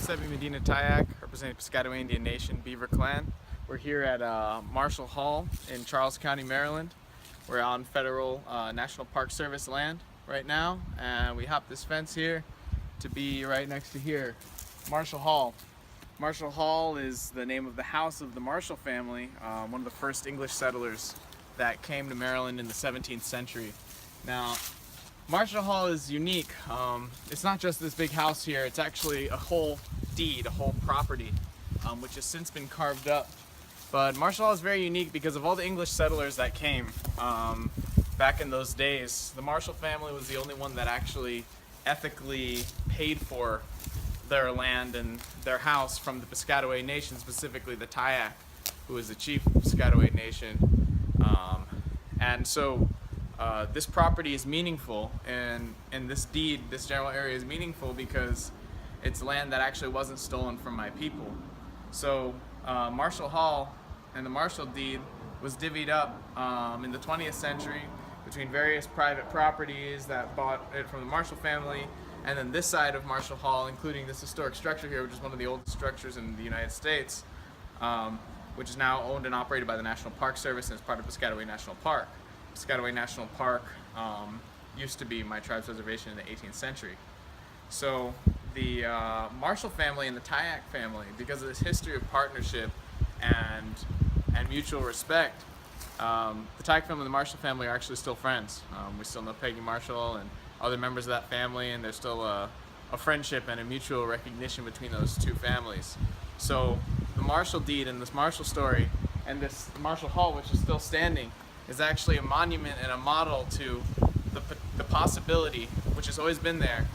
Sebi Medina-Tayac, representing Piscataway Indian Nation Beaver Clan. We're here at Marshall Hall in Charles County, Maryland. We're on federal National Park Service land right now, and we hopped this fence here to be right next to here, Marshall Hall. Marshall Hall is the name of the house of the Marshall family, one of the first English settlers that came to Maryland in the 17th century. Now, Marshall Hall is unique. It's not just this big house here, it's actually a whole deed, a whole property, which has since been carved up. But Marshall Hall is very unique because of all the English settlers that came back in those days. The Marshall family was the only one that actually ethically paid for their land and their house from the Piscataway Nation, specifically the Tayac, who is the chief of the Piscataway Nation. And so this property is meaningful, and this deed, this general area is meaningful because it's land that actually wasn't stolen from my people. So Marshall Hall and the Marshall deed was divvied up in the 20th century between various private properties that bought it from the Marshall family, and then this side of Marshall Hall, including this historic structure here, which is one of the oldest structures in the United States, which is now owned and operated by the National Park Service and is part of Piscataway National Park. Piscataway National Park used to be my tribe's reservation in the 18th century. So the Marshall family and the Tayac family, because of this history of partnership and mutual respect, the Tayac family and the Marshall family are actually still friends. We still know Peggy Marshall and other members of that family, and there's still a friendship and a mutual recognition between those two families. So the Marshall deed and this Marshall story and this Marshall Hall, which is still standing, is actually a monument and a model to the possibility, which has always been there,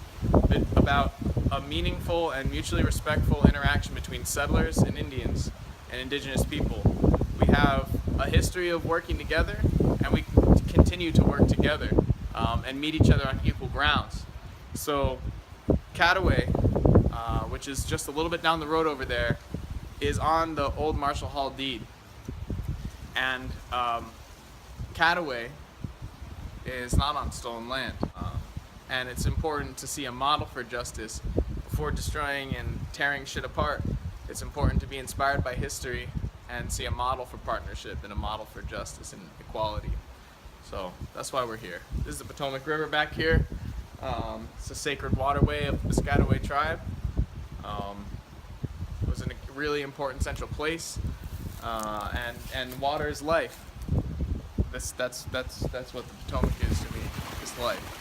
about a meaningful and mutually respectful interaction between settlers and Indians and indigenous people. We have a history of working together, and we continue to work together and meet each other on equal grounds. So Cataway, which is just a little bit down the road over there, is on the old Marshall Hall deed. And Cataway is not on stolen land, and it's important to see a model for justice before destroying and tearing shit apart. It's important to be inspired by history and see a model for partnership and a model for justice and equality. So that's why we're here. This is the Potomac River back here. It's a sacred waterway of the Piscataway tribe. It was in a really important central place, and water is life. That's what the Potomac is to me. It's life.